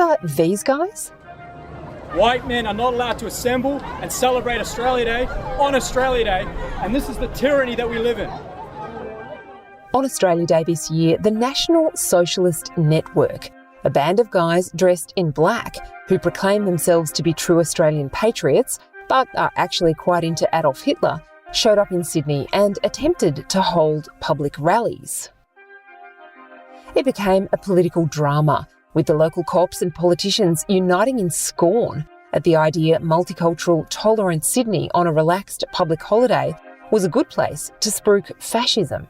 Remember these guys? White men are not allowed to assemble and celebrate Australia Day on Australia Day, and this is the tyranny that we live in. On Australia Day this year, the National Socialist Network, a band of guys dressed in black who proclaim themselves to be true Australian patriots but are actually quite into Adolf Hitler, showed up in Sydney and attempted to hold public rallies. It became a political drama, with the local cops and politicians uniting in scorn at the idea multicultural, tolerant Sydney on a relaxed public holiday was a good place to spruik fascism.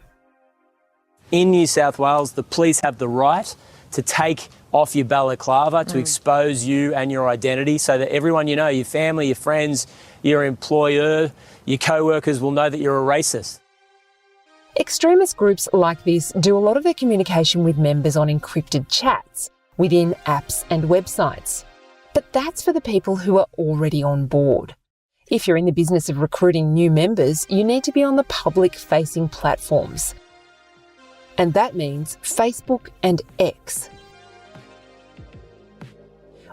In New South Wales, the police have the right to take off your balaclava, to expose you and your identity so that everyone you know, your family, your friends, your employer, your co-workers will know that you're a racist. Extremist groups like this do a lot of their communication with members on encrypted chats, within apps and websites. But that's for the people who are already on board. If you're in the business of recruiting new members, you need to be on the public-facing platforms. And that means Facebook and X.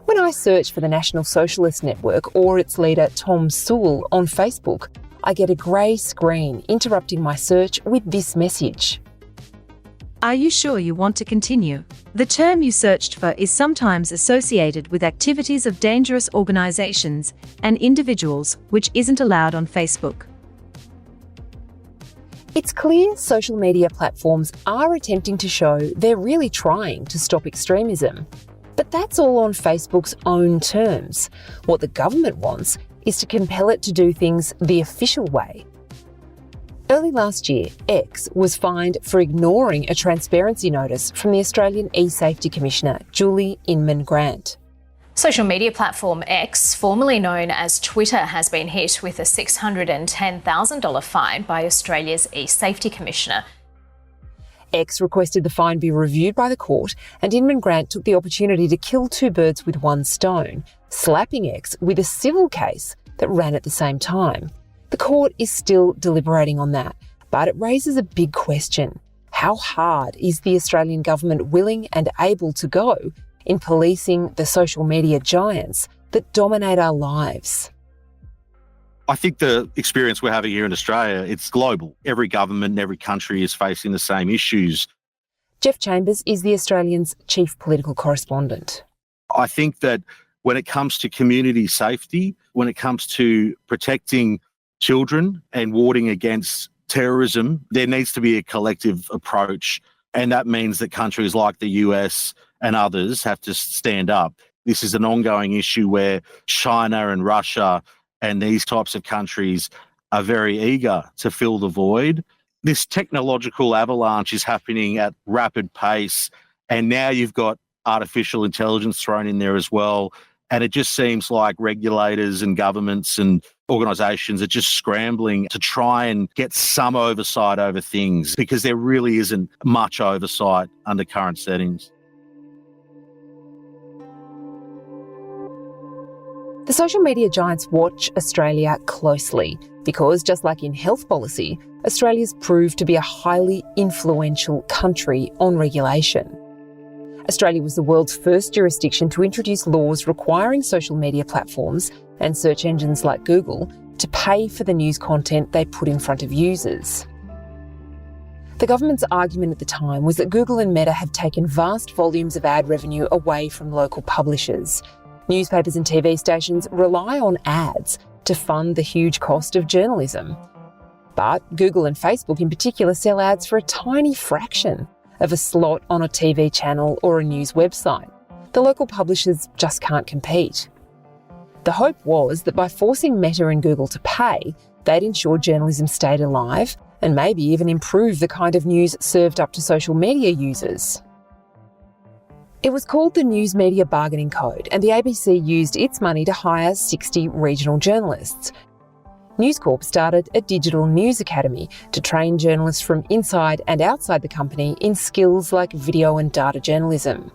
When I search for the National Socialist Network or its leader Tom Sewell on Facebook, I get a grey screen interrupting my search with this message. Are you sure you want to continue? The term you searched for is sometimes associated with activities of dangerous organisations and individuals, which isn't allowed on Facebook. It's clear social media platforms are attempting to show they're really trying to stop extremism. But that's all on Facebook's own terms. What the government wants is to compel it to do things the official way. Early last year, X was fined for ignoring a transparency notice from the Australian eSafety Commissioner, Julie Inman-Grant. Social media platform X, formerly known as Twitter, has been hit with a $610,000 fine by Australia's eSafety Commissioner. X requested the fine be reviewed by the court, and Inman-Grant took the opportunity to kill two birds with one stone, slapping X with a civil case that ran at the same time. The court is still deliberating on that, but it raises a big question. How hard is the Australian government willing and able to go in policing the social media giants that dominate our lives? I think the experience we're having here in Australia, it's global. Every government and every country is facing the same issues. Jeff Chambers is the Australian's chief political correspondent. I think that when it comes to community safety, when it comes to protecting children and warding against terrorism, there needs to be a collective approach. And that means that countries like the US and others have to stand up. This is an ongoing issue where China and Russia and these types of countries are very eager to fill the void. This technological avalanche is happening at rapid pace, and now you've got artificial intelligence thrown in there as well. And it just seems like regulators and governments and organisations are just scrambling to try and get some oversight over things, because there really isn't much oversight under current settings. The social media giants watch Australia closely because, just like in health policy, Australia's proved to be a highly influential country on regulation. Australia was the world's first jurisdiction to introduce laws requiring social media platforms and search engines like Google to pay for the news content they put in front of users. The government's argument at the time was that Google and Meta have taken vast volumes of ad revenue away from local publishers. Newspapers and TV stations rely on ads to fund the huge cost of journalism. But Google and Facebook in particular sell ads for a tiny fraction of a slot on a TV channel or a news website. The local publishers just can't compete. The hope was that by forcing Meta and Google to pay, they'd ensure journalism stayed alive and maybe even improve the kind of news served up to social media users. It was called the News Media Bargaining Code, and the ABC used its money to hire 60 regional journalists. News Corp started a digital news academy to train journalists from inside and outside the company in skills like video and data journalism.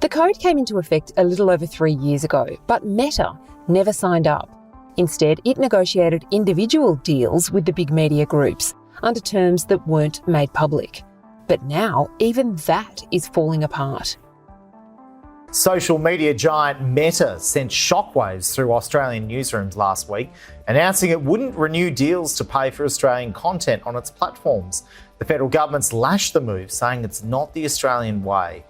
The code came into effect a little over 3 years ago, but Meta never signed up. Instead, it negotiated individual deals with the big media groups under terms that weren't made public. But now, even that is falling apart. Social media giant Meta sent shockwaves through Australian newsrooms last week, announcing it wouldn't renew deals to pay for Australian content on its platforms. The federal government's lashed the move, saying it's not the Australian way.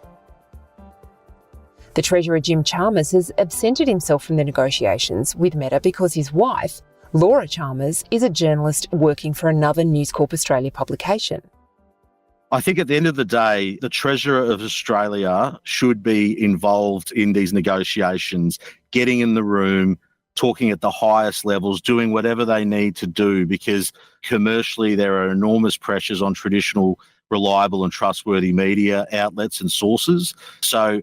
The Treasurer Jim Chalmers has absented himself from the negotiations with Meta because his wife, Laura Chalmers, is a journalist working for another News Corp Australia publication. I think at the end of the day, the Treasurer of Australia should be involved in these negotiations, getting in the room, talking at the highest levels, doing whatever they need to do, because commercially there are enormous pressures on traditional, reliable and trustworthy media outlets and sources. So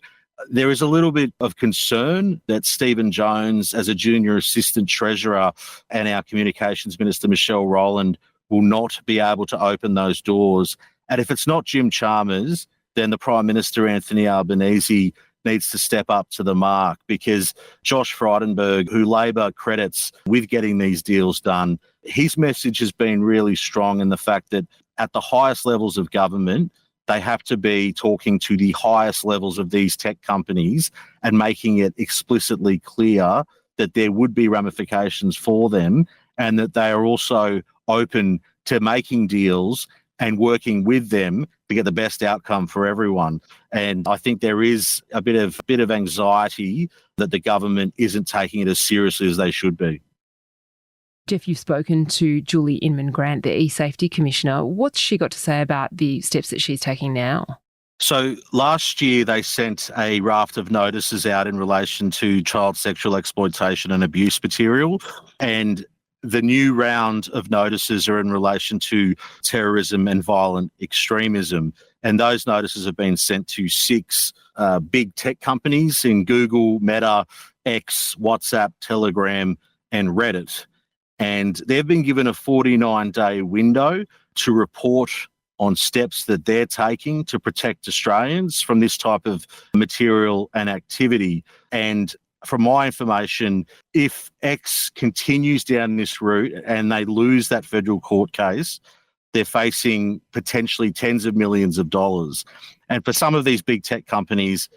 there is a little bit of concern that Stephen Jones, as a junior assistant treasurer, and our communications minister, Michelle Rowland, will not be able to open those doors. And if it's not Jim Chalmers, then the Prime Minister, Anthony Albanese, needs to step up to the mark, because Josh Frydenberg, who Labor credits with getting these deals done, his message has been really strong in the fact that at the highest levels of government, they have to be talking to the highest levels of these tech companies and making it explicitly clear that there would be ramifications for them, and that they are also open to making deals and working with them to get the best outcome for everyone. And I think there is a bit of anxiety that the government isn't taking it as seriously as they should be. Jeff, you've spoken to Julie Inman-Grant, the eSafety Commissioner. What's she got to say about the steps that she's taking now? So last year they sent a raft of notices out in relation to child sexual exploitation and abuse material, and the new round of notices are in relation to terrorism and violent extremism. And those notices have been sent to 6 big tech companies in Google, Meta, X, WhatsApp, Telegram, and Reddit. And they've been given a 49-day window to report on steps that they're taking to protect Australians from this type of material and activity. And from my information, if X continues down this route and they lose that federal court case, they're facing potentially tens of millions of dollars. And for some of these big tech companies,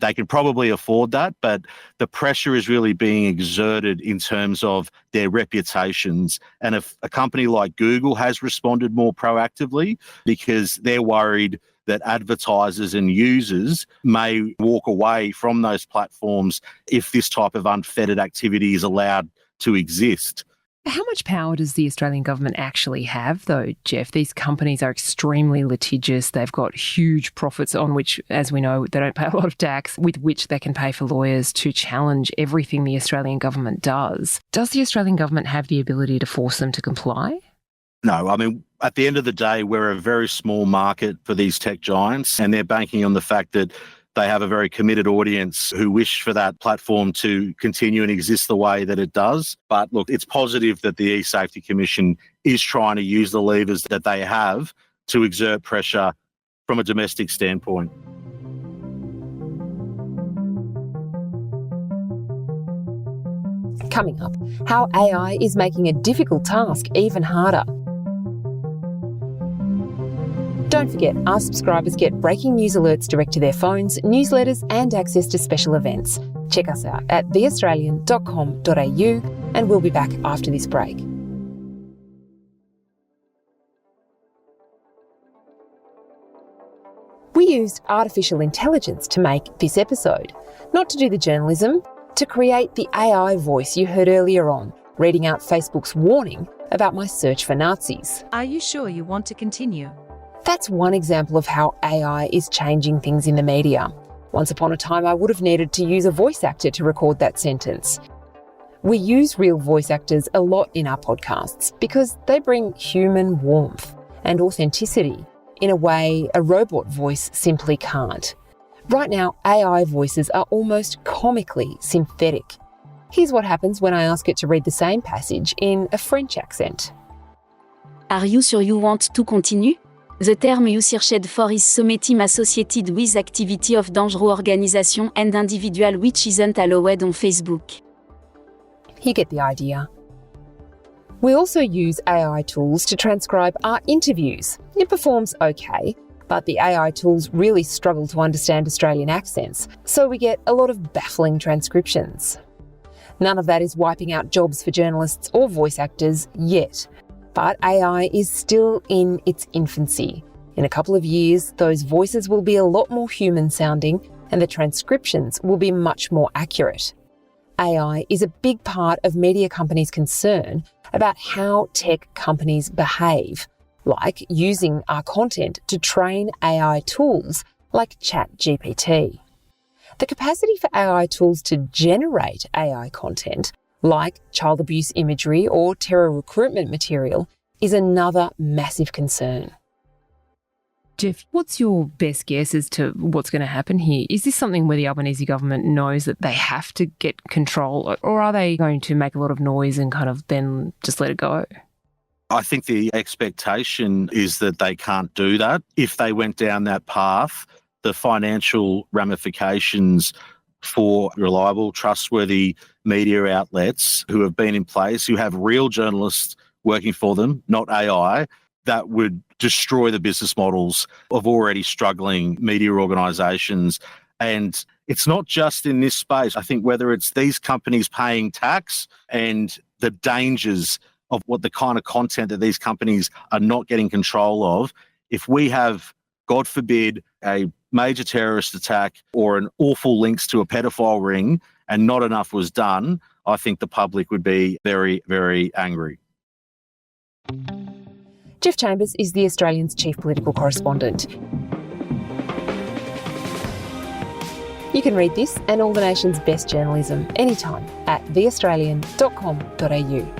they can probably afford that, but the pressure is really being exerted in terms of their reputations. And if a company like Google has responded more proactively, because they're worried that advertisers and users may walk away from those platforms if this type of unfettered activity is allowed to exist. How much power does the Australian government actually have, though, Jeff? These companies are extremely litigious. They've got huge profits on which, as we know, they don't pay a lot of tax, with which they can pay for lawyers to challenge everything the Australian government does. Does the Australian government have the ability to force them to comply? No, I mean, at the end of the day, we're a very small market for these tech giants, and they're banking on the fact that they have a very committed audience who wish for that platform to continue and exist the way that it does. But look, it's positive that the eSafety Commission is trying to use the levers that they have to exert pressure from a domestic standpoint. Coming up, how AI is making a difficult task even harder. Don't forget, our subscribers get breaking news alerts direct to their phones, newsletters and access to special events. Check us out at theaustralian.com.au, and we'll be back after this break. We used artificial intelligence to make this episode, not to do the journalism, to create the AI voice you heard earlier on, reading out Facebook's warning about my search for Nazis. Are you sure you want to continue? That's one example of how AI is changing things in the media. Once upon a time, I would have needed to use a voice actor to record that sentence. We use real voice actors a lot in our podcasts because they bring human warmth and authenticity in a way a robot voice simply can't. Right now, AI voices are almost comically synthetic. Here's what happens when I ask it to read the same passage in a French accent. Are you sure you want to continue? The term you searched for is something associated with activity of dangerous organization and individual which isn't allowed on Facebook. You get the idea. We also use AI tools to transcribe our interviews. It performs okay. But the AI tools really struggle to understand Australian accents, so we get a lot of baffling transcriptions. None of that is wiping out jobs for journalists or voice actors yet. But AI is still in its infancy. In a couple of years, those voices will be a lot more human-sounding and the transcriptions will be much more accurate. AI is a big part of media companies' concern about how tech companies behave, like using our content to train AI tools like ChatGPT. The capacity for AI tools to generate AI content, like child abuse imagery or terror recruitment material, is another massive concern. Jeff, what's your best guess as to what's going to happen here? Is this something where the Albanese government knows that they have to get control, or are they going to make a lot of noise and kind of then just let it go? I think the expectation is that they can't do that. If they went down that path, the financial ramifications for reliable, trustworthy media outlets who have been in place, who have real journalists working for them, not AI, that would destroy the business models of already struggling media organisations. And it's not just in this space. I think whether it's these companies paying tax and the dangers of what the kind of content that these companies are not getting control of, if we have, God forbid, a major terrorist attack or an awful links to a pedophile ring and not enough was done, I think the public would be very, very angry. Jeff Chambers is The Australian's chief political correspondent. You can read this and all the nation's best journalism anytime at theaustralian.com.au.